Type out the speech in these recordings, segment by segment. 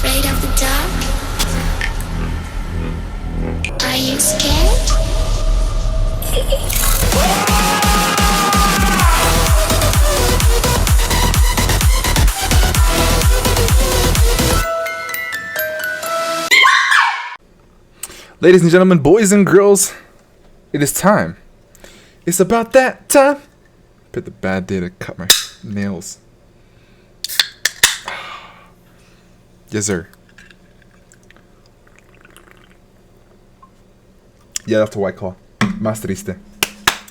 afraid of the dark? Are you scared? Ladies and gentlemen, boys and girls, it is time. It's about that time. Picked the bad day to cut my nails. Yes, sir. Yeah, that's a White Claw. Más triste.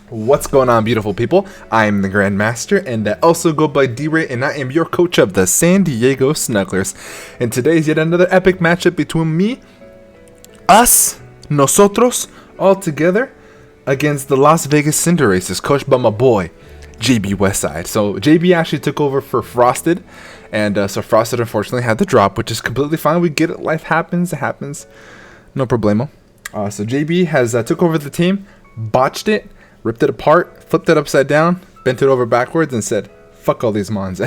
What's going on, beautiful people? I am the Grandmaster, and I also go by D-Ray, and I am your coach of the San Diego Snugglers. And today's yet another epic matchup between me, us, nosotros, all together against the Las Vegas Cinderaces, coached by my boy, JBWestside. So JB actually took over for Frosted, and so Frosted unfortunately had the drop, which is completely fine. We get it. Life happens. It happens. No problemo. So JB has took over the team, botched it, ripped it apart, flipped it upside down, bent it over backwards, and said, "Fuck all these mons."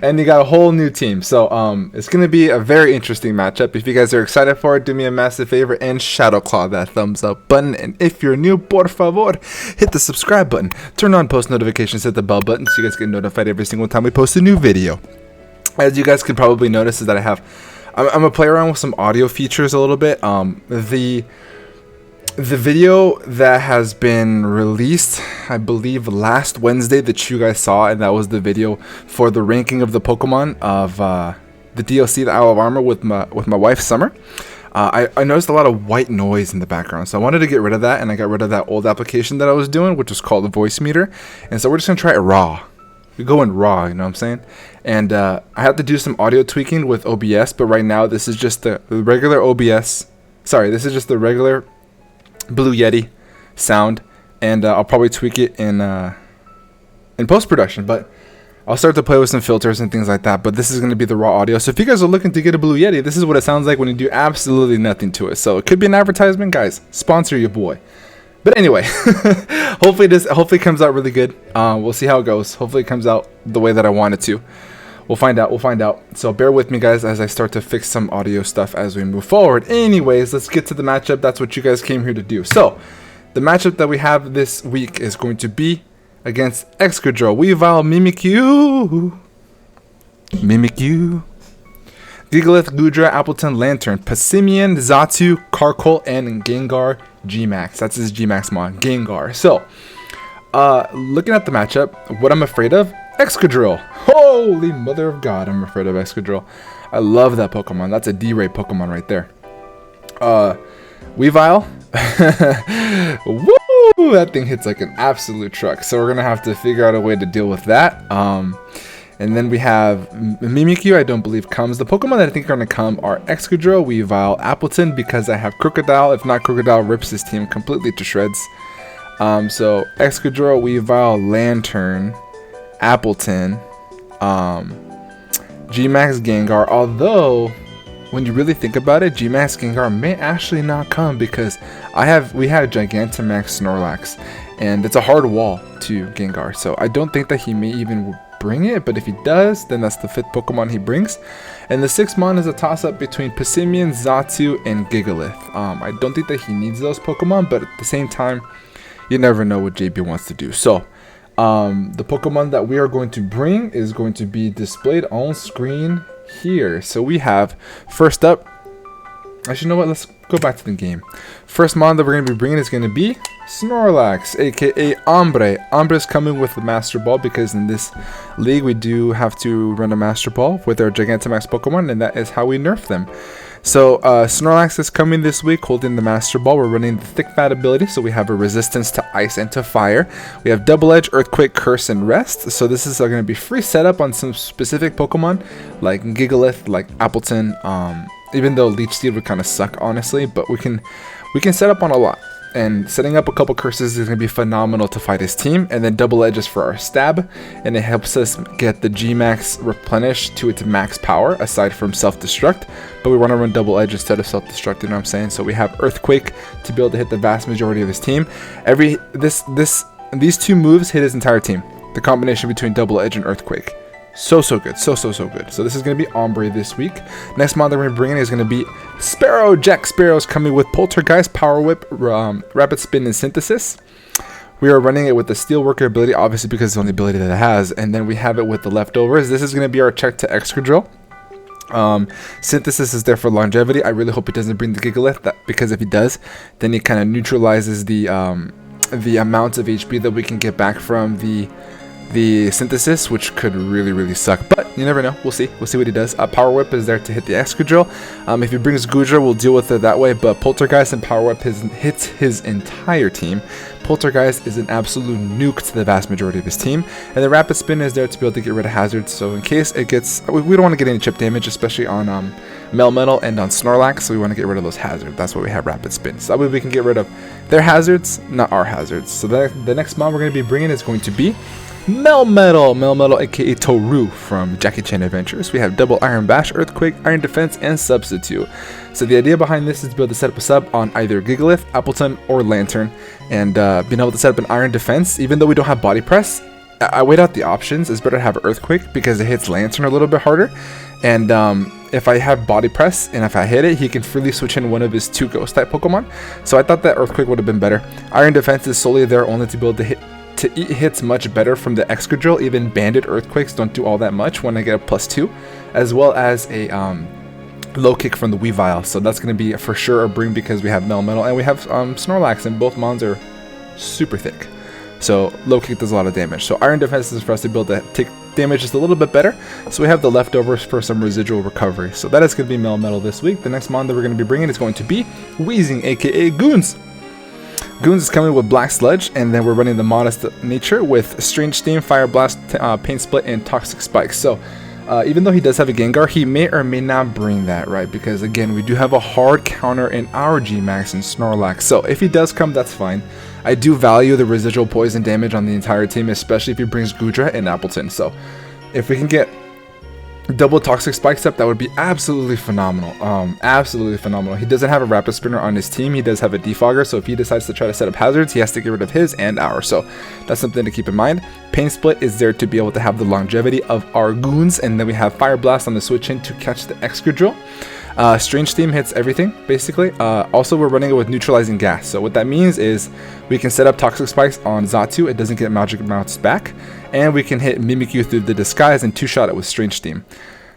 And you got a whole new team. So it's gonna be a very interesting matchup. If you guys are excited for it, do me a massive favor and shadow claw that thumbs up button. And if you're new, por favor, hit the subscribe button, turn on post notifications, hit the bell button so you guys get notified every single time we post a new video. As you guys can probably notice, is that I'm gonna play around with some audio features a little bit. The video that has been released, I believe, last Wednesday that you guys saw, and that was the video for the ranking of the Pokemon of the DLC, the Isle of Armor, with my wife, Summer. I noticed a lot of white noise in the background, so I wanted to get rid of that, and I got rid of that old application that I was doing, which was called the Voice Meter. And so we're just gonna try it raw. We go in raw, you know what I'm saying? And I have to do some audio tweaking with OBS, but right now this is just the regular OBS. Sorry, this is just the regular Blue Yeti sound, and I'll probably tweak it in post-production, but I'll start to play with some filters and things like that. But this is going to be the raw audio, so if you guys are looking to get a Blue Yeti, this is what it sounds like when you do absolutely nothing to it. So it could be an advertisement, guys. Sponsor your boy. But anyway, hopefully it comes out really good. We'll see how it goes. Hopefully it comes out the way that I want it to. We'll find out. So bear with me, guys, as I start to fix some audio stuff as we move forward. Anyways, let's get to the matchup. That's what you guys came here to do. So the matchup that we have this week is going to be against Excadrill, Weavile, Mimikyu, Gigalith, Goodra, Appleton, Lantern, Passimian, Xatu, Carkol, and Gengar G-Max. That's his G-Max mod, Gengar. So looking at the matchup, what I'm afraid of, Excadrill. Holy mother of God, I'm afraid of Excadrill. I love that Pokemon. That's a D-Ray Pokemon right there. Weavile. Woo! That thing hits like an absolute truck. So we're going to have to figure out a way to deal with that. And then we have Mimikyu, I don't believe comes. The Pokemon that I think are going to come are Excadrill, Weavile, Appleton, because I have Krookodile. If not, Krookodile rips his team completely to shreds. So Excadrill, Weavile, Lantern, Appleton, G-Max, Gengar. Although when you really think about it, G-Max, Gengar may actually not come, because we have Gigantamax, Snorlax, and it's a hard wall to Gengar. So I don't think that he may even bring it, but if he does, then that's the 5th Pokemon he brings. And the 6th mon is a toss-up between Passimian, Xatu, and Gigalith. I don't think that he needs those Pokemon, but at the same time, you never know what JB wants to do. So the Pokemon that we are going to bring is going to be displayed on screen here. So we have, first up, actually, you know what, let's go back to the game. First mon that we're going to be bringing is going to be Snorlax, aka Ombre. Ombre's coming with the Master Ball, because in this league we do have to run a Master Ball with our Gigantamax Pokemon, and that is how we nerf them. So Snorlax is coming this week holding the Master Ball. We're running the Thick Fat ability, so we have a resistance to ice and to fire. We have Double Edge, Earthquake, Curse, and Rest. So this is going to be free setup on some specific Pokemon like Gigalith, like Appleton. Even though Leech Seed would kind of suck, honestly, but we can set up on a lot. And setting up a couple curses is going to be phenomenal to fight his team. And then Double Edge is for our stab, and it helps us get the G-Max replenished to its max power, aside from self-destruct. But we want to run Double Edge instead of self-destruct, you know what I'm saying? So we have Earthquake to be able to hit the vast majority of his team. These two moves hit his entire team. The combination between Double Edge and Earthquake. So good. So good. So this is going to be Ombre this week. Next mod that we're bringing is going to be Sparrow. Jack Sparrow's coming with Poltergeist, Power Whip, Rapid Spin, and Synthesis. We are running it with the Steelworker ability, obviously because it's the only ability that it has. And then we have it with the Leftovers. This is going to be our check to Excadrill. Synthesis is there for longevity. I really hope he doesn't bring the Gigalith, because if he does, then he kind of neutralizes the amount of HP that we can get back from the Synthesis, which could really suck, but you never know. We'll see what he does. Power Whip is there to hit the Excadrill. If he brings Goodra, we'll deal with it that way, but Poltergeist and Power Whip hits his entire team. Poltergeist is an absolute nuke to the vast majority of his team, and the Rapid Spin is there to be able to get rid of hazards, so in case it gets, we don't want to get any chip damage, especially on Melmetal and on Snorlax, so we want to get rid of those hazards. That's why we have Rapid Spin, so that way we can get rid of their hazards, not our hazards. So the next mod we're going to be bringing is going to be Melmetal, aka Toru from Jackie Chan Adventures. We have double Iron Bash, Earthquake, Iron Defense, and Substitute. So the idea behind this is to be able to set up a sub on either Gigalith, Appleton, or Lantern, and being able to set up an Iron Defense. Even though we don't have Body Press, I weighed out the options. It's better to have Earthquake because it hits Lantern a little bit harder, and if I have Body Press and if I hit it, he can freely switch in one of his 2 Ghost type Pokemon. So I thought that Earthquake would have been better. Iron Defense is solely there only to be able to eat hits much better from the Excadrill. Even Banded Earthquakes don't do all that much when I get a +2, as well as a low kick from the Weavile. So that's going to be for sure a bring because we have Melmetal and we have Snorlax, and both mons are super thick. So low kick does a lot of damage. So Iron Defense is for us to be able to take damage just a little bit better. So we have the Leftovers for some residual recovery. So that is going to be Melmetal this week. The next mon that we're going to be bringing is going to be Weezing, aka Goons. Goons is coming with Black Sludge, and then we're running the Modest Nature with Strange Steam, Fire Blast, Pain Split, and Toxic Spike. So even though he does have a Gengar, he may or may not bring that, right? Because again, we do have a hard counter in our G-Max and Snorlax. So if he does come, that's fine. I do value the residual poison damage on the entire team, especially if he brings Goodra and Appleton. So if we can get double Toxic Spike Step, that would be absolutely phenomenal. Absolutely phenomenal. He doesn't have a Rapid Spinner on his team. He does have a Defogger, so if he decides to try to set up hazards, he has to get rid of his and ours. So that's something to keep in mind. Pain Split is there to be able to have the longevity of our Goons, and then we have Fire Blast on the switch in to catch the Excadrill. Strange Steam hits everything, basically. Also, we're running it with Neutralizing Gas. So what that means is we can set up Toxic Spikes on Xatu. It doesn't get Magic Mounts back. And we can hit Mimikyu through the Disguise and 2-shot it with Strange Steam.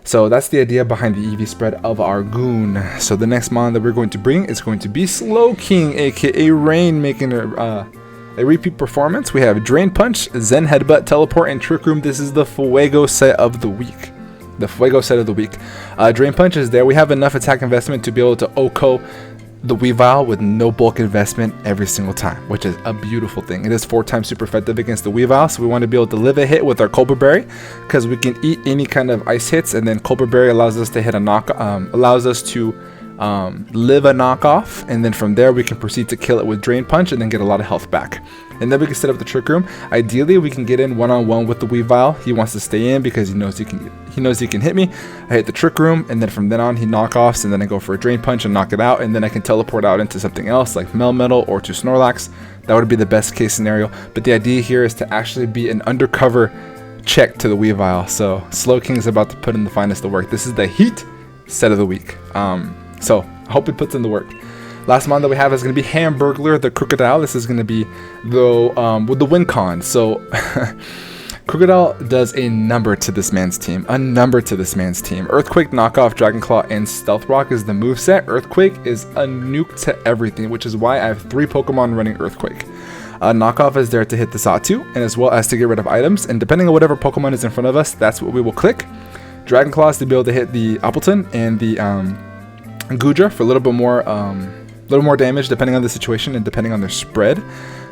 So that's the idea behind the EV spread of our Goon. So the next mon that we're going to bring is going to be Slowking, aka Rain, making a repeat performance. We have Drain Punch, Zen Headbutt, Teleport, and Trick Room. This is the Fuego set of the week. Drain Punch is there. We have enough attack investment to be able to OHKO the Weavile with no bulk investment every single time, which is a beautiful thing. It is 4 times super effective against the Weavile, so we want to be able to live a hit with our Cobra Berry because we can eat any kind of ice hits, and then Cobra Berry allows us to hit a allows us to live a knockoff, and then from there we can proceed to kill it with Drain Punch and then get a lot of health back. And then we can set up the Trick Room. Ideally, we can get in one-on-one with the Weavile. He wants to stay in because he knows he can hit me. I hit the Trick Room, and then from then on he knockoffs, and then I go for a Drain Punch and knock it out, and then I can teleport out into something else like Melmetal or to Snorlax. That would be the best case scenario. But the idea here is to actually be an undercover check to the Weavile. So Slowking is about to put in the finest of work. This is the Heat set of the week. So I hope it puts in the work. Last mon that we have is going to be Hamburglar, the Krookodile. This is going to be with the win con. So Krookodile does a number to this man's team. Earthquake, Knockoff, Dragon Claw, and Stealth Rock is the moveset. Earthquake is a nuke to everything, which is why I have 3 Pokemon running Earthquake. Knockoff is there to hit the Xatu, and as well as to get rid of items. And depending on whatever Pokemon is in front of us, that's what we will click. Dragon Claw is to be able to hit the Appleton and the Goodra for a little bit more damage depending on the situation and depending on their spread.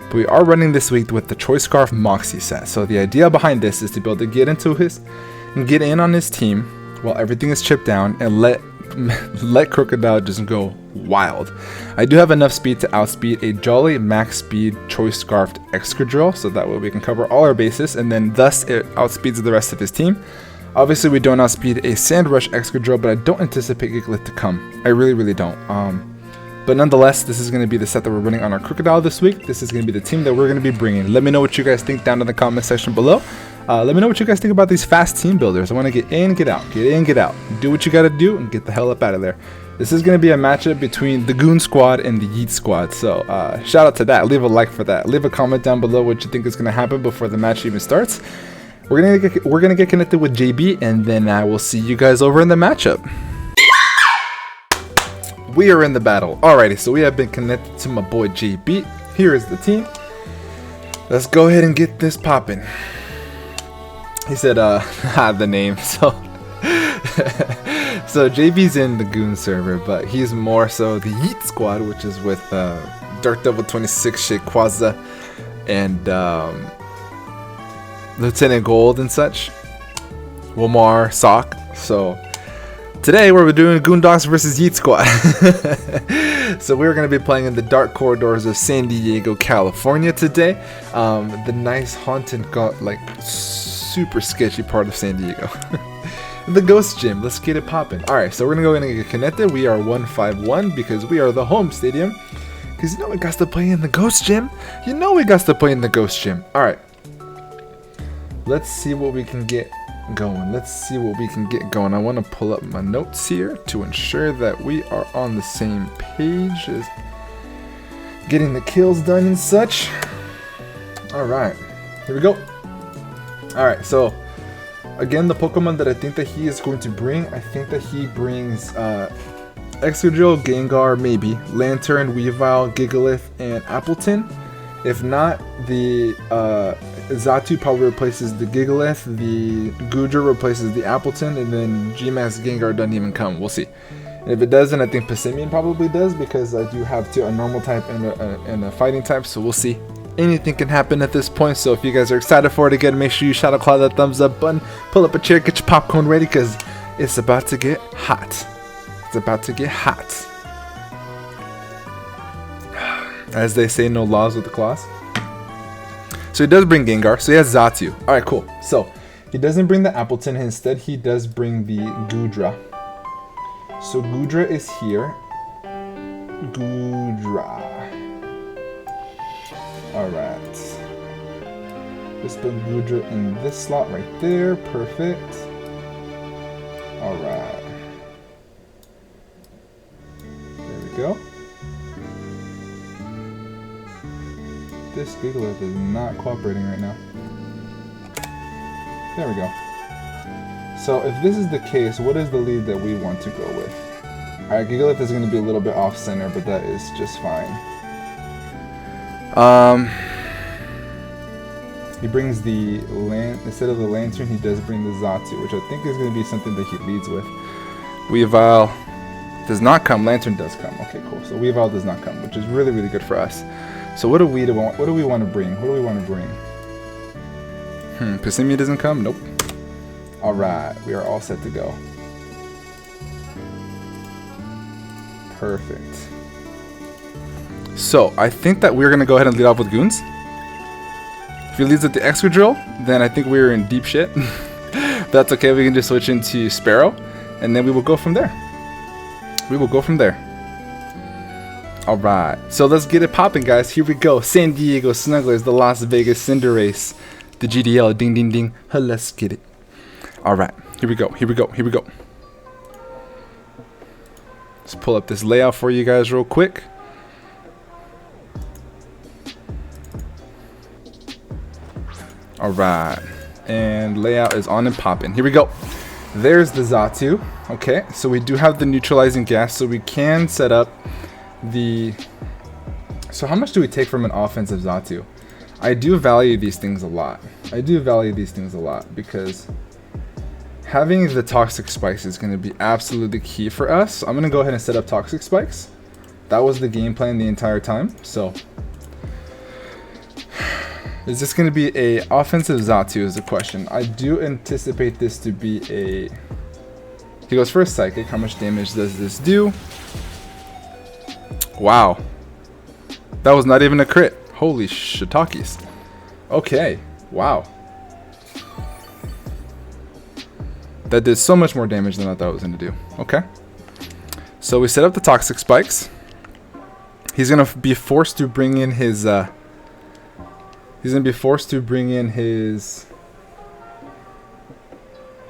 But we are running this week with the Choice Scarf Moxie set. So the idea behind this is to be able to get in on his team while everything is chipped down and let Krookodile just go wild. I do have enough speed to outspeed a Jolly max speed Choice Scarfed Excadrill, so that way we can cover all our bases, and then thus it outspeeds the rest of his team. Obviously, we don't outspeed a Sand Rush Excadrill, but I don't anticipate Gigalith to come. I really don't. But nonetheless, this is going to be the set that we're running on our Krookodile this week. This is going to be the team that we're going to be bringing. Let me know what you guys think down in the comment section below. Let me know what you guys think about these fast team builders. I want to get in, get out, get in, get out. Do what you got to do and get the hell up out of there. This is going to be a matchup between the Goon Squad and the Yeet Squad. So shout out to that. Leave a like for that. Leave a comment down below what you think is going to happen before the match even starts. We're gonna get connected with JB, and then I will see you guys over in the matchup. We are in the battle. Alrighty, so we have been connected to my boy JB. Here is the team. Let's go ahead and get this popping. He said, the name. So, so JB's in the Goon server, but he's more so the Yeet Squad, which is with Dark Devil 26, Shaquaza, and Lieutenant Gold and such. Wilmar, Sock. So today we're doing Goondocks versus Yeet Squad. So we're going to be playing in the dark corridors of San Diego, California today. The nice haunted, like super sketchy part of San Diego. The Ghost Gym. Let's get it popping. Alright, so we're going to go in and get connected. We are 151 because we are the home stadium. Because you know we got to play in the Ghost Gym. You know we got to play in the Ghost Gym. Alright. Let's see what we can get going. I want to pull up my notes here to ensure that we are on the same page as getting the kills done and such. Alright, here we go. Alright, so again, the Pokemon that I think that he is going to bring, I think that he brings Excadrill, Gengar, maybe, Lantern, Weavile, Gigalith, and Appleton. If not, the Xatu probably replaces the Gigalith, the Goodra replaces the Appleton, and then G-Max Gengar doesn't even come. We'll see. And if it doesn't, I think Passimian probably does, because I do have a normal type and a fighting type, so we'll see. Anything can happen at this point, so if you guys are excited for it again, make sure you shout out that thumbs up button, pull up a chair, get your popcorn ready, because it's about to get hot. It's about to get hot. As they say, no laws with the claws. So he does bring Gengar. So he has Xatu. Alright, cool. So he doesn't bring the Appleton. Instead, he does bring the Goodra. So Goodra is here. Goodra. Alright. Let's put Goodra in this slot right there. Perfect. Alright. There we go. This Gigalith is not cooperating right now. There we go. So if this is the case, what is the lead that we want to go with? Alright, Gigalith is going to be a little bit off center, but that is just fine. He brings the instead of the Lantern, he does bring the Xatu, which I think is going to be something that he leads with. Weavile does not come. Lantern does come. Okay, cool. So Weavile does not come, which is really, really good for us. So what do we want? What do we want to bring? What do we want to bring? Passimian doesn't come? Nope. Alright, we are all set to go. Perfect. So I think that we're gonna go ahead and lead off with Goons. If he leads with the Excadrill, then I think we're in deep shit. That's okay, we can just switch into Sparrow, and then we will go from there. Alright, so let's get it popping, guys. Here we go. San Diego Snugglers, the Las Vegas Cinderaces, the GDL, ding ding ding. Let's get it. Alright, here we go. Let's pull up this layout for you guys real quick. Alright, and layout is on and popping. Here we go. There's the Xatu. Okay, so we do have the neutralizing gas, so we can set up the... So how much do we take from an offensive Xatu? I do value these things a lot. Because having the toxic spikes is going to be absolutely key for us. So I'm going to go ahead and set up toxic spikes. That was the game plan the entire time. So is this going to be a offensive Xatu is the question. I do anticipate this to be a... He goes for a psychic. How much damage does this do? Wow. That was not even a crit. Holy shiitakes. Okay. Wow. That did so much more damage than I thought it was going to do. Okay. So we set up the toxic spikes. He's going to be forced to bring in his...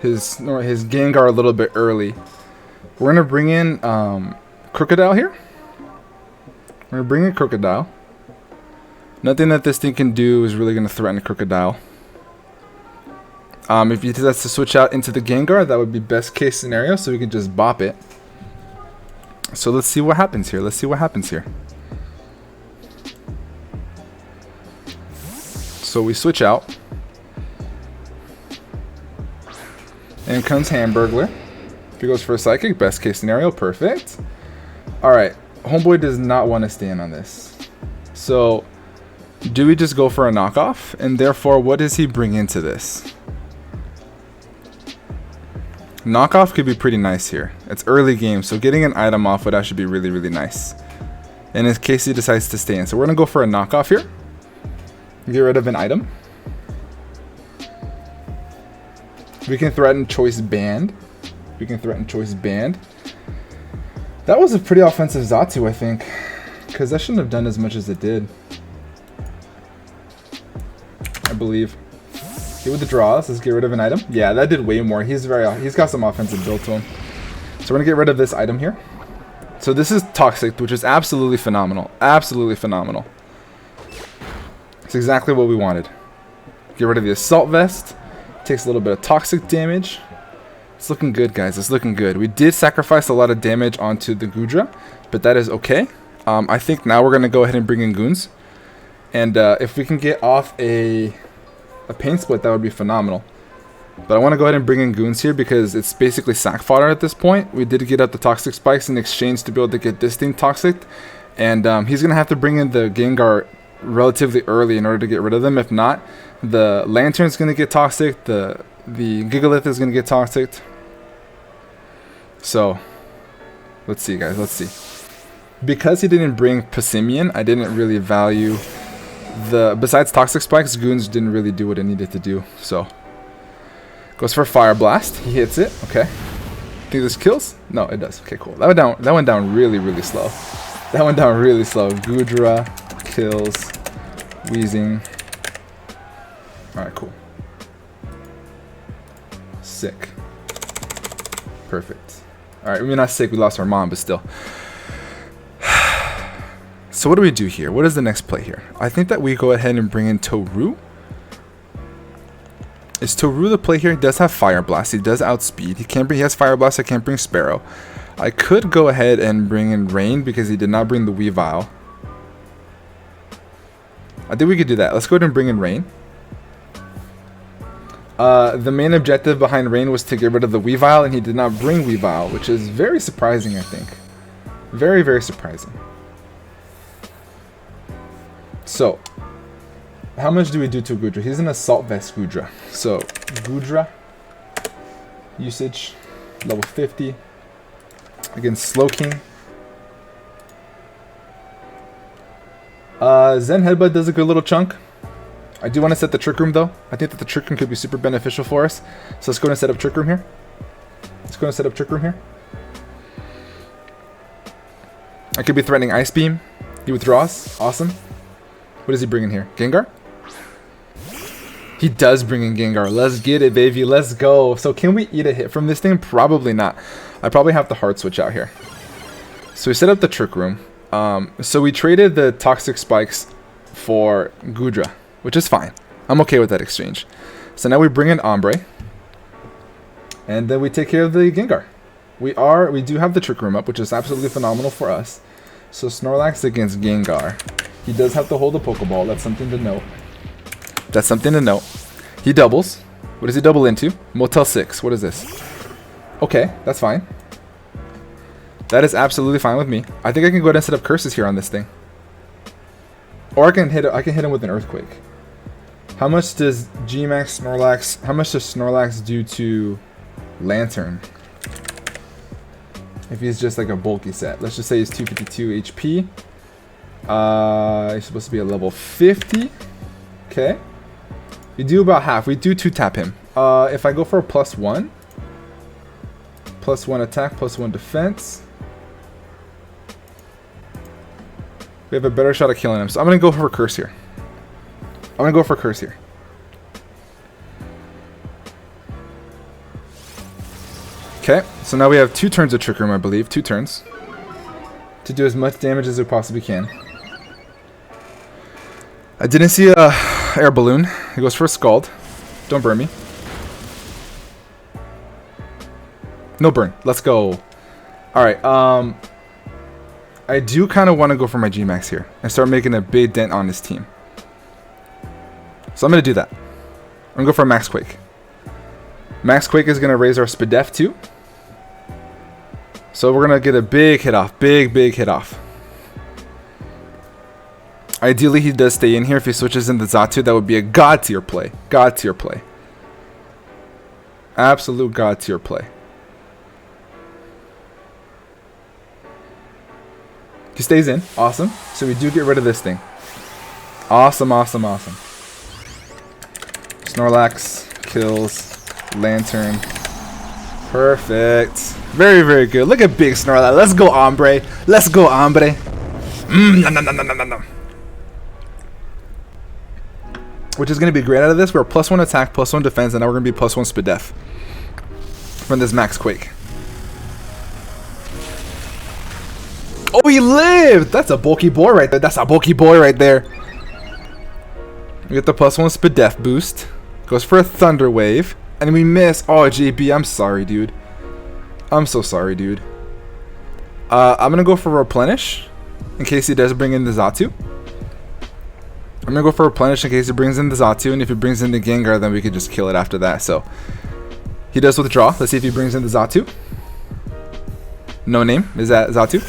his Gengar a little bit early. We're gonna bring in Krookodile here. We're gonna bring in Krookodile. Nothing that this thing can do is really gonna threaten Krookodile. If he decides to switch out into the Gengar, that would be best case scenario, so we can just bop it. So let's see what happens here. Let's see what happens here. So we switch out. And comes Hamburglar. If he goes for a Psychic, best case scenario, perfect. Alright, Homeboy does not want to stand on this. So, do we just go for a knockoff? And therefore, what does he bring into this? Knockoff could be pretty nice here. It's early game, so getting an item off would actually be really, really nice. And in case he decides to stay in. So we're going to go for a knockoff here. Get rid of an item. We can threaten Choice Band. We can threaten Choice Band. That was a pretty offensive Xatu, I think. Because that shouldn't have done as much as it did. I believe. He withdraws. Let's get rid of an item. Yeah, that did way more. He's got some offensive build to him. So we're gonna get rid of this item here. So this is Toxic, which is absolutely phenomenal. Absolutely phenomenal. It's exactly what we wanted. Get rid of the Assault Vest. Takes a little bit of toxic damage. It's looking good, guys. It's looking good. We did sacrifice a lot of damage onto the Goodra, but that is okay. I think now we're gonna go ahead and bring in Goons. And if we can get off a Pain Split, that would be phenomenal. But I want to go ahead and bring in Goons here because it's basically sack fodder at this point. We did get out the Toxic Spikes in exchange to be able to get this thing Toxic. And he's going to have to bring in the Gengar relatively early in order to get rid of them. If not, the Lantern's going to get Toxic. The Gigalith is going to get Toxic. So, let's see, guys. Let's see. Because he didn't bring Passimian, I didn't really value besides Toxic Spikes, Goons didn't really do what it needed to do. So goes for Fire Blast. He hits it. Okay. Think this kills? No, it does. Okay, cool. That went down really, really slow. That went down really slow. Goodra kills Weezing. Alright, cool. Sick. Perfect. Alright, I mean not sick, we lost our mom, but still. So what do we do here? What is the next play here? I think that we go ahead and bring in Toru. Is Toru the play here? He does have Fire Blast. He does outspeed. He has Fire Blast. I can't bring Sparrow. I could go ahead and bring in Rain because he did not bring the Weavile. I think we could do that. Let's go ahead and bring in Rain. The main objective behind Rain was to get rid of the Weavile, and he did not bring Weavile, which is very surprising, I think. Very, very surprising. So, how much do we do to Goodra? He's an Assault Vest Goodra. So, Goodra, usage, level 50. Against Slowking. Zen Headbutt does a good little chunk. I do want to set the Trick Room though. I think that the Trick Room could be super beneficial for us. So let's go and set up Trick Room here. I could be threatening Ice Beam. He withdraws. Awesome. What does he bring in here? Gengar? He does bring in Gengar. Let's get it, baby. Let's go. So can we eat a hit from this thing? Probably not. I probably have to hard switch out here. So we set up the Trick Room. So we traded the Toxic Spikes for Goodra, which is fine. I'm okay with that exchange. So now we bring in Ombre. And then we take care of the Gengar. We do have the Trick Room up, which is absolutely phenomenal for us. So Snorlax against Gengar. He does have to hold a Pokeball. That's something to note. He doubles. What does he double into? Motel 6. What is this? Okay, that's fine. That is absolutely fine with me. I think I can go ahead and set up curses here on this thing. Or I can hit him with an Earthquake. How much does Snorlax do to Lantern? If he's just like a bulky set. Let's just say he's 252 HP. He's supposed to be a level 50. Okay. We do about half. We do 2-tap him. If I go for a +1. +1 attack, +1 defense. We have a better shot at killing him. So I'm going to go for a curse here. Okay, so now we have 2 turns of Trick Room, I believe. 2 turns. To do as much damage as we possibly can. I didn't see a air balloon. He goes for a Scald. Don't burn me. No burn. Let's go. Alright, I do kind of want to go for my G-Max here and start making a big dent on this team. So I'm going to do that. I'm going to go for a Max Quake. Max Quake is going to raise our Spadef too. So we're going to get a big hit off. Big hit off. Ideally, he does stay in here. If he switches into Xatu, that would be a god tier play. God tier play. Absolute god tier play. He stays in. Awesome. So we do get rid of this thing. Awesome. Snorlax kills Lantern. Perfect. Very good. Look at big Snorlax. Let's go, hombre. Let's go, hombre. Nom. Which is going to be great out of this. We're +1 attack, +1 defense, and now we're going to be +1 Spadef from this Max Quake. Oh, he lived! That's a bulky boy right there. We get the +1 Spadef boost. Goes for a Thunder Wave. And we miss. Oh, JB, I'm sorry, dude. I'm so sorry, dude. I'm going to go for Replenish in case he does bring in the Xatu. I'm going to go for Replenish in case he brings in the Xatu. And if he brings in the Gengar, then we can just kill it after that. So, he does withdraw. Let's see if he brings in the Xatu. No name. Is that Xatu?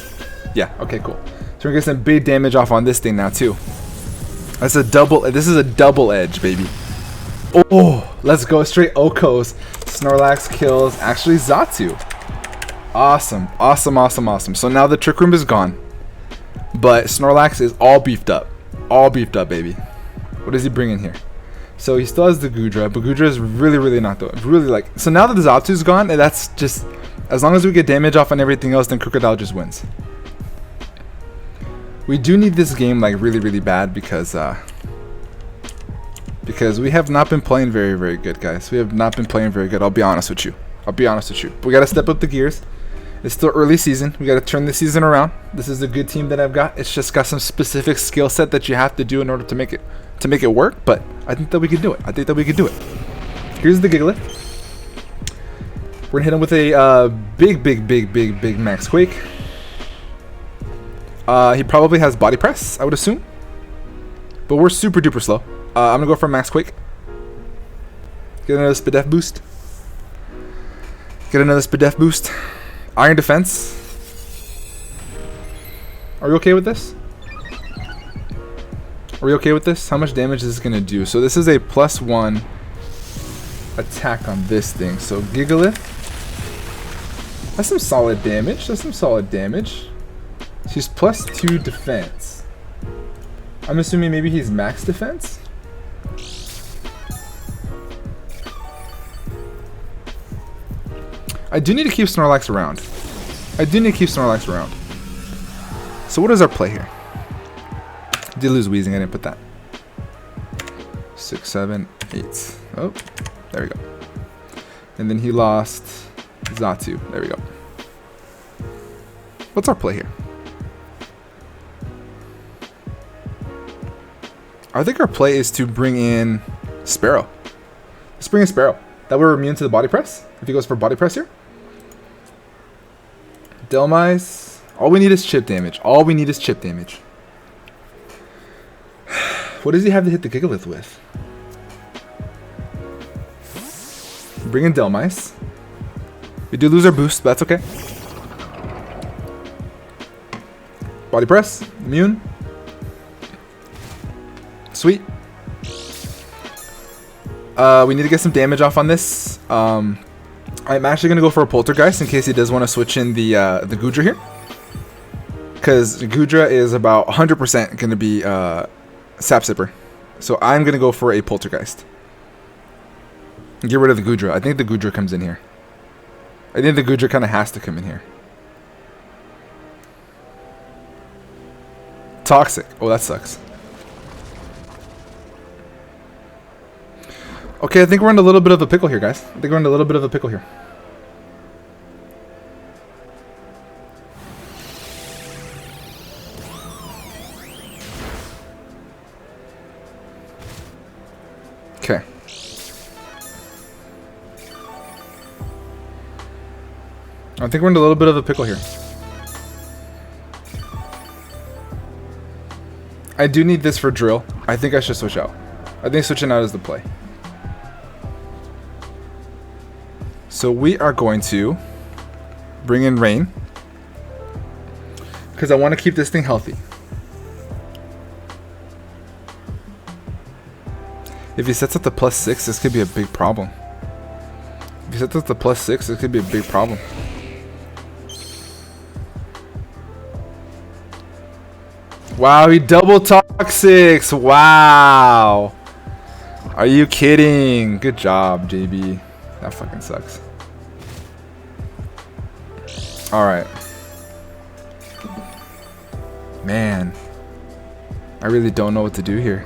Yeah, okay, cool. So we're gonna get some big damage off on this thing now too. That's a double. This is a double edge, baby. Oh, let's go straight Okos. Snorlax kills actually Xatu. Awesome. So now the Trick Room is gone, but Snorlax is all beefed up. Baby. What does he bring in here? So he still has the Goodra, but Goodra is really not though. So now that the Xatu's gone, and that's just as long as we get damage off on everything else, then Krookodile just wins. We do need this game like really bad because we have not been playing very good, guys. We have not been playing very good. I'll be honest with you. But we gotta step up the gears. It's still early season. We gotta turn the season around. This is a good team that I've got. It's just got some specific skill set that you have to do in order to make it work. But I think that we can do it. Here's the Gigalith. We're gonna hit him with a big Max Quake. He probably has Body Press, I would assume. But we're super duper slow. I'm gonna go for Max Quake. Get another Spadef boost. Iron Defense. Are we okay with this? How much damage is this gonna do? So this is a +1 attack on this thing. So Gigalith. That's some solid damage. She's +2 defense. I'm assuming maybe he's max defense? I do need to keep Snorlax around. So what is our play here? Did lose Weezing, I didn't put that. 6, 7, 8. Oh, there we go. And then he lost Xatu. There we go. What's our play here? I think our play is to bring in Sparrow. Let's bring in Sparrow. That we're immune to the Body Press. If he goes for Body Press here. Delmise. All we need is chip damage. What does he have to hit the Gigalith with? Bring in Delmise. We do lose our boost, but that's okay. Body Press. Immune. Sweet. We need to get some damage off on this. I'm actually going to go for a Poltergeist in case he does want to switch in the Goodra here. Because Goodra is about 100% going to be Sap Sipper. So I'm going to go for a Poltergeist. Get rid of the Goodra. I think the Goodra comes in here. I think the Goodra kind of has to come in here. Toxic. Oh, that sucks. Okay, I think we're in a little bit of a pickle here, guys. I think we're in a little bit of a pickle here. I do need this for drill. I think I should switch out. I think switching out is the play. So we are going to bring in rain because I want to keep this thing healthy. If he sets up the +6, this could be a big problem. If he sets up the +6, this could be a big problem. Wow, he double toxics. Wow. Are you kidding? Good job, JB. That fucking sucks. Alright. Man. I really don't know what to do here.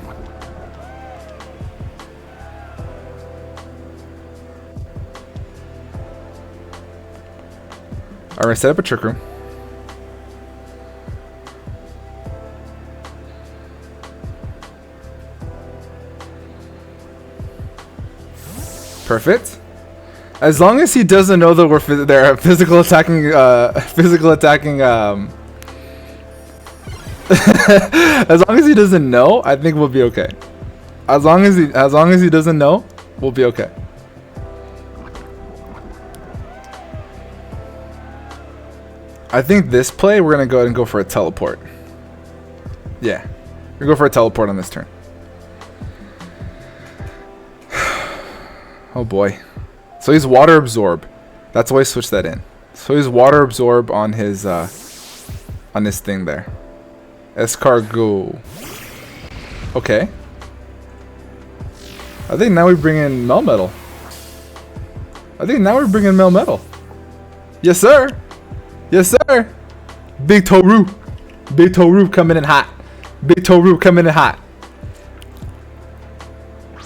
Alright, set up a trick room. Perfect. As long as he doesn't know that we're they're physical attacking, as long as he doesn't know, I think we'll be okay. As long as he doesn't know, we'll be okay. I think this play we're gonna go ahead and go for a teleport. Yeah, we're gonna go for a teleport on this turn. Oh boy. So he's water absorb. That's why I switched that in. So he's water absorb on his thing there. Escargot. Okay. I think now we bring in Melmetal. Yes, sir. Yes, sir. Big Toru. Big Toru coming in hot. Big Toru coming in hot.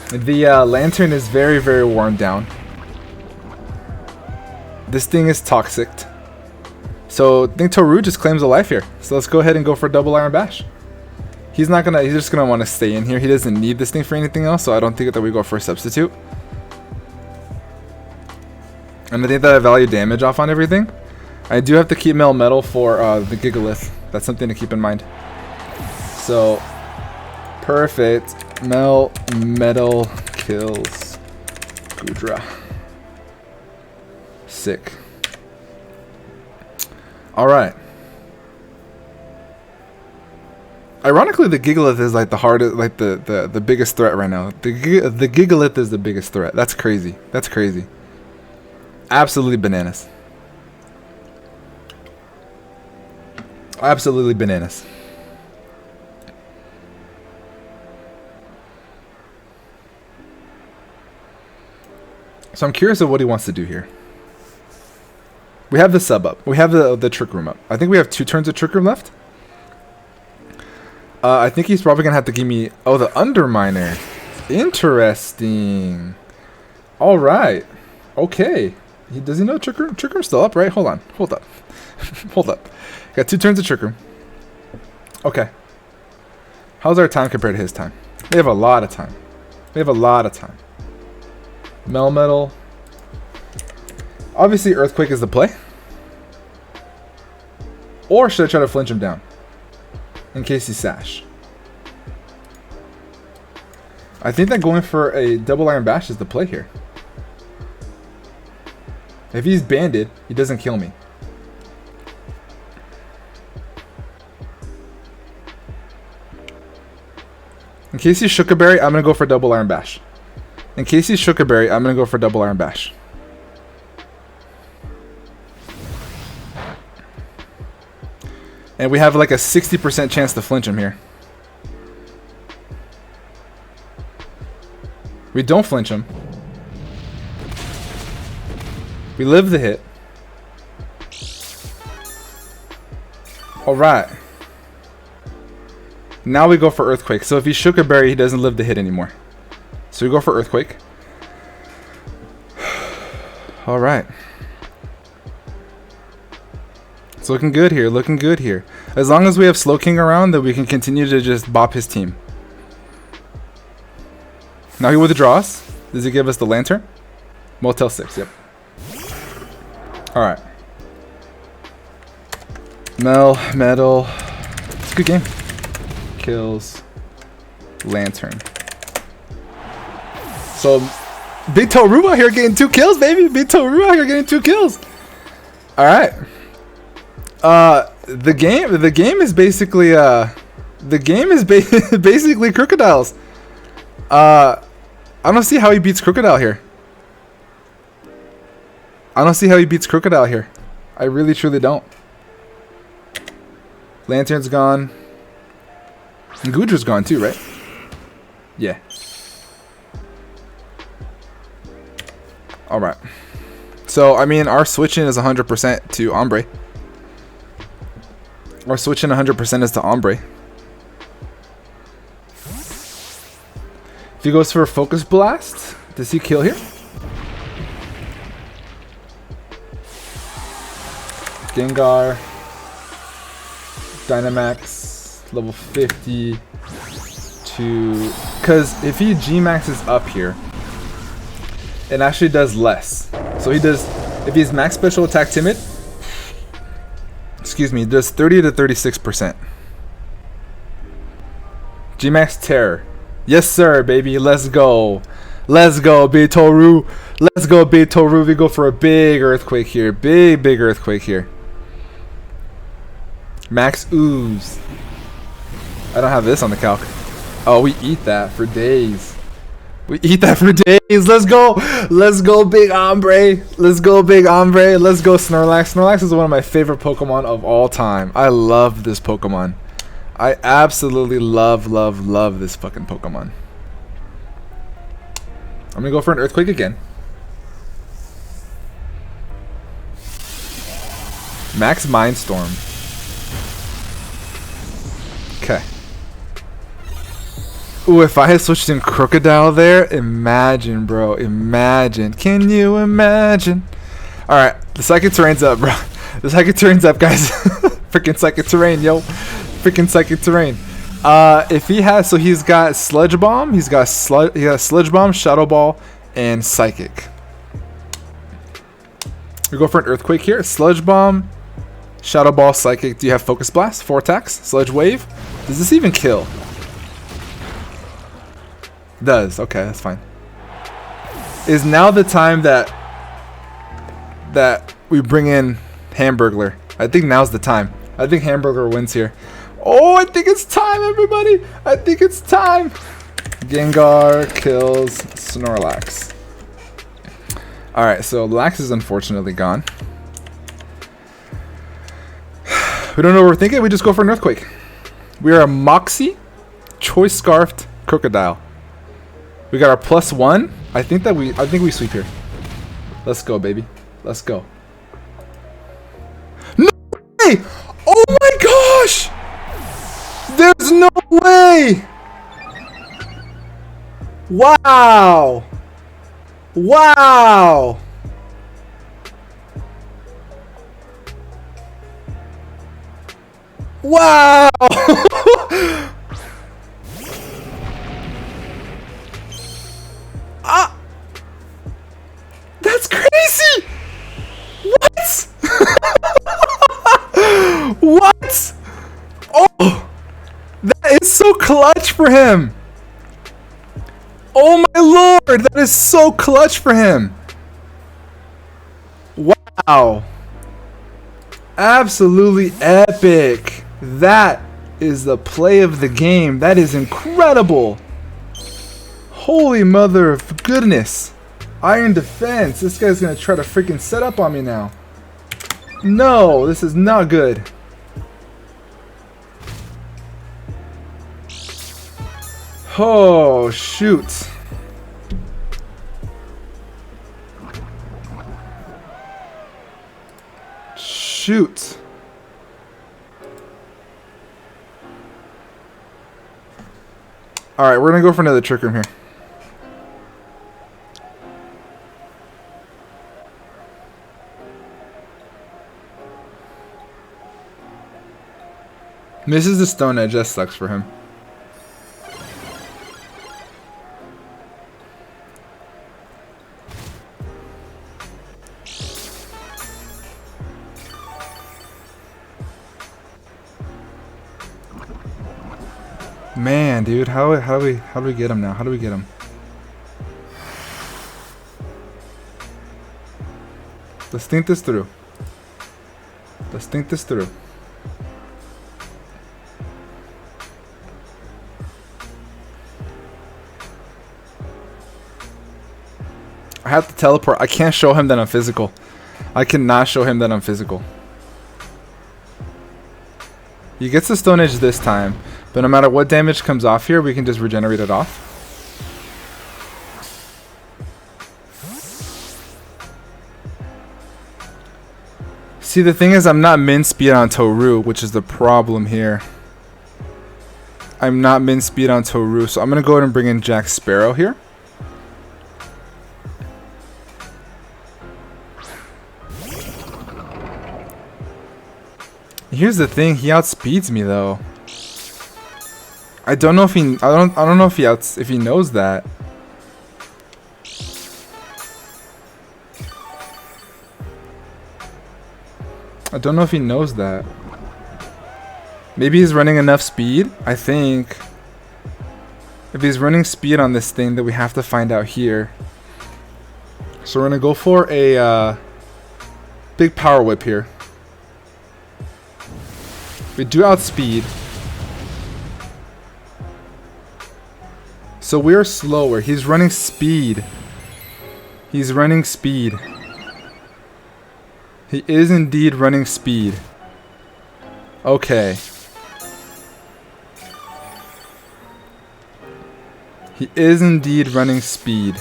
The lantern is very, very worn down. This thing is toxic. So I think Toru just claims a life here. So let's go ahead and go for double Iron Bash. He's just gonna want to stay in here. He doesn't need this thing for anything else, so I don't think that we go for a substitute. And I think that I value damage off on everything. I do have to keep Melmetal for the Gigalith. That's something to keep in mind. So perfect. Melmetal kills Goodra. Sick. Alright. Ironically, the Gigalith is like the hardest, like the biggest threat right now. The Gigalith is the biggest threat. That's crazy. That's crazy. Absolutely bananas. Absolutely bananas. So I'm curious of what he wants to do here. We have the sub up. We have the trick room up. I think we have 2 turns of trick room left. I think he's probably gonna have to give me the Underminer. Interesting. All right. Okay. Does he know trick room? Trick room's still up, right? Hold on. Hold up. Hold up. Got 2 turns of trick room. Okay. How's our time compared to his time? We have a lot of time. Melmetal. Obviously, Earthquake is the play. Or should I try to flinch him down? In case he sash. I think that going for a double Iron Bash is the play here. If he's banded, he doesn't kill me. In case he's Shookaberry, I'm going to go for double Iron Bash. In case he's Shookaberry, I'm going to go for double Iron Bash. And we have like a 60% chance to flinch him here. We don't flinch him. We live the hit. Alright. Now we go for Earthquake. So if he's Shookaberry, he doesn't live the hit anymore. So we go for Earthquake. Alright. It's looking good here. Looking good here. As long as we have Slow King around, then we can continue to just bop his team. Now he withdraws. Does he give us the Lantern? Motel 6, yep. Alright. Metal. It's a good game. Kills. Lantern. So, Big Toru out here getting 2 kills, baby. Big Toru out here getting 2 kills. All right. The game is basically basically Krookodiles. I don't see how he beats Krookodile here. I really truly don't. Lantern's gone. And Gudra's gone too, right? Yeah. Alright. So, I mean, our switching is 100% to Ombre. Our switching 100% is to Ombre. If he goes for a Focus Blast, does he kill here? Gengar. Dynamax. Level 50. Because if he G-Maxes up here, it actually does less. So he does, if he's max special attack timid, excuse me, it does 30 to 36%. G-Max Terror. Yes sir, baby, let's go. Let's go, Big Toru. Let's go, Big Toru. We go for a big earthquake here. Big earthquake here. Max Ooze. I don't have this on the calc. Oh, we eat that for days. We eat that for days. Let's go. Let's go, Big Ombre. Let's go, Big Ombre. Let's go, Snorlax. Snorlax is one of my favorite Pokemon of all time. I love this Pokemon. I absolutely love this fucking Pokemon. I'm going to go for an Earthquake again. Max Mindstorm. Okay. Ooh, if I had switched in Krookodile there, imagine, bro. Imagine. Can you imagine? Alright, the Psychic Terrain's up, bro. The Psychic Terrain's up, guys. Freaking Psychic Terrain, yo. Freaking Psychic Terrain. If he has, so he's got Sludge Bomb, he has Sludge Bomb, Shadow Ball, and Psychic. We go for an Earthquake here. Sludge Bomb, Shadow Ball, Psychic. Do you have Focus Blast? 4 attacks. Sludge Wave. Does this even kill? Does. Okay, that's fine. Is now the time that we bring in Hamburglar? I think now's the time. I think Hamburglar wins here. Oh, I think it's time, everybody. I think it's time. Gengar kills Snorlax. All right, so Lax is unfortunately gone. We don't know what we're thinking. We just go for an Earthquake. We are a Moxie Choice Scarfed Krookodile. We got our +1. I think we sweep here. Let's go, baby. Let's go. No way! Oh my gosh! There's no way! Wow! Wow! Wow! That's crazy! What? What? Oh! That is so clutch for him! Oh my lord! That is so clutch for him! Wow! Absolutely epic! That is the play of the game. That is incredible! Holy mother of goodness! Iron Defense! This guy's gonna try to freaking set up on me now. No, this is not good. Oh, shoot. Shoot. Alright, we're gonna go for another Trick Room here. Misses the Stone Edge, that sucks for him. Man, dude, how do we get him now? How do we get him? Let's think this through. Let's think this through. I have to teleport. I can't show him that I'm physical. I cannot show him that I'm physical. He gets the Stone Edge this time, but no matter what damage comes off here, we can just regenerate it off. See, the thing is, I'm not min speed on Toru, which is the problem here. I'm not min speed on Toru, so I'm going to go ahead and bring in Jack Sparrow here. Here's the thing, he outspeeds me though. I don't know if he I don't know if he knows that. I don't know if he knows that. Maybe he's running enough speed, I think. If he's running speed on this thing, that we have to find out here. So we're gonna go for a big power whip here. We do outspeed. So we're slower. He's running speed. He's running speed. He is indeed running speed. Okay. He is indeed running speed.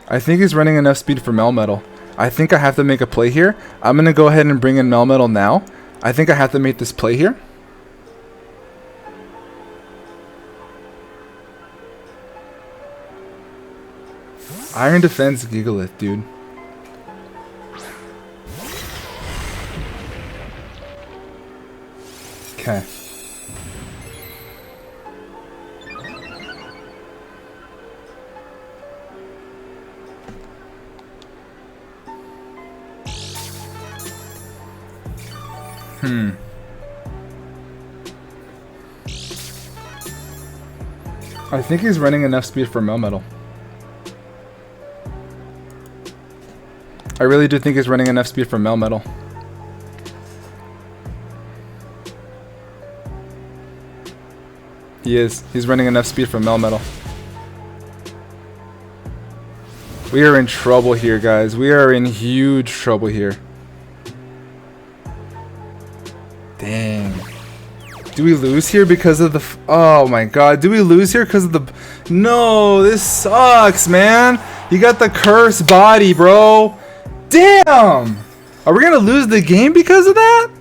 I think he's running enough speed for Melmetal. I think I have to make a play here. I'm going to go ahead and bring in Melmetal now. I think I have to make this play here. Iron defends Gigalith, dude. Okay. I think he's running enough speed for Melmetal. I really do think he's running enough speed for Melmetal. He is. He's running enough speed for Melmetal. We are in trouble here, guys. We are in huge trouble here. Dang. Do we lose here because of the... oh my god. Do we lose here because of the... no, this sucks, man. You got the cursed body, bro. Damn. Are we going to lose the game because of that?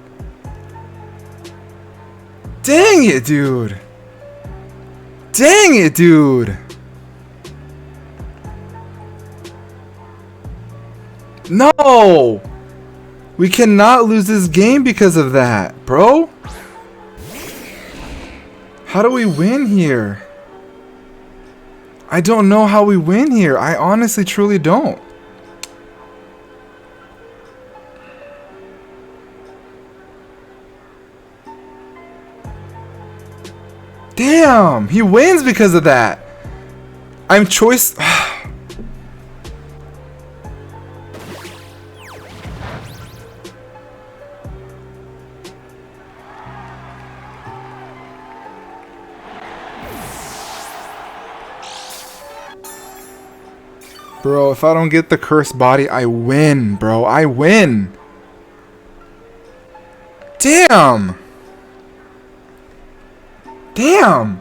Dang it, dude. Dang it, dude. No. We cannot lose this game because of that, bro. How do we win here? I don't know how we win here. I honestly, truly don't. Damn, he wins because of that. I'm choice... Bro, if I don't get the cursed body, I win, bro. I win. Damn. Damn.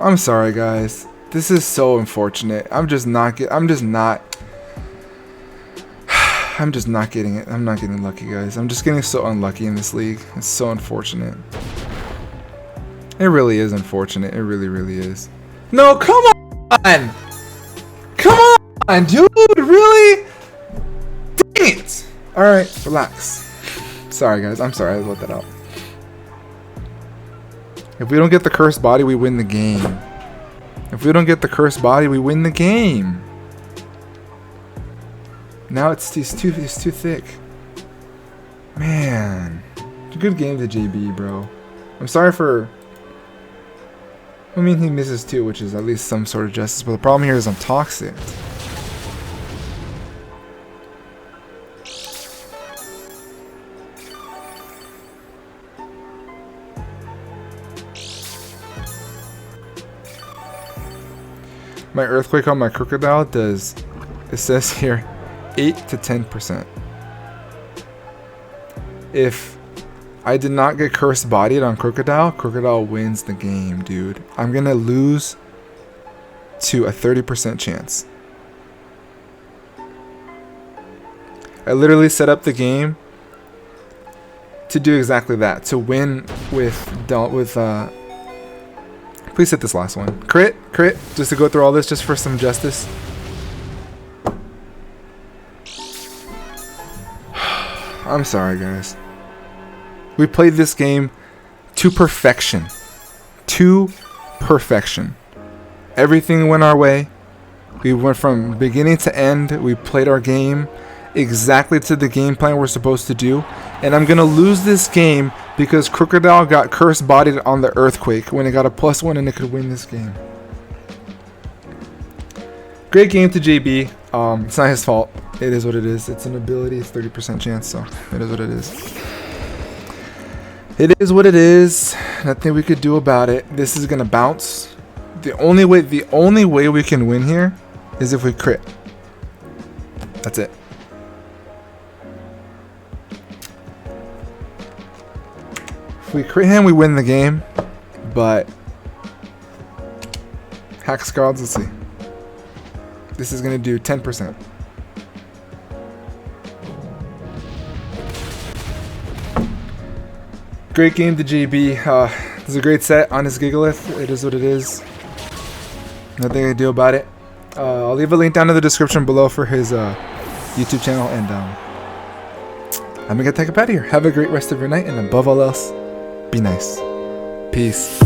I'm sorry, guys. This is so unfortunate. I'm just not getting it. I'm not getting lucky, guys. I'm just getting so unlucky in this league. It's so unfortunate. It really is unfortunate. It really, really is. No, come on! Come on, dude! Really? Dang it! Alright, relax. Sorry, guys. I'm sorry I let that out. If we don't get the cursed body, we win the game. If we don't get the cursed body, we win the game. Now it's too thick. Man. It's a good game to JB, bro. I'm sorry for... I mean, he misses too, which is at least some sort of justice. But the problem here is I'm toxic. My earthquake on my Krookodile does, it says here, 8 to 10%. If I did not get cursed bodied on Krookodile, Krookodile wins the game, dude. I'm gonna lose to a 30% chance. I literally set up the game to do exactly that, to win with please hit this last one. Crit, just to go through all this just for some justice. I'm sorry, guys. We played this game to perfection. To perfection. Everything went our way. We went from beginning to end. We played our game exactly to the game plan we're supposed to do. And I'm going to lose this game because Krookodile got cursed bodied on the earthquake when it got a +1 and it could win this game. Great game to JB. It's not his fault. It is what it is. It's an ability. It's 30% chance, so it is what it is. It is what it is. Nothing we could do about it. This is gonna bounce. The only way we can win here is if we crit. That's it. If we crit him, we win the game. But Hack Scalds, let's see. This is gonna do 10%. Great game to JB. This is a great set on his Gigalith. It is what it is. Nothing I can do about it. I'll leave a link down in the description below for his YouTube channel. And I'm going to get the heck up out of here. Have a great rest of your night. And above all else, be nice. Peace.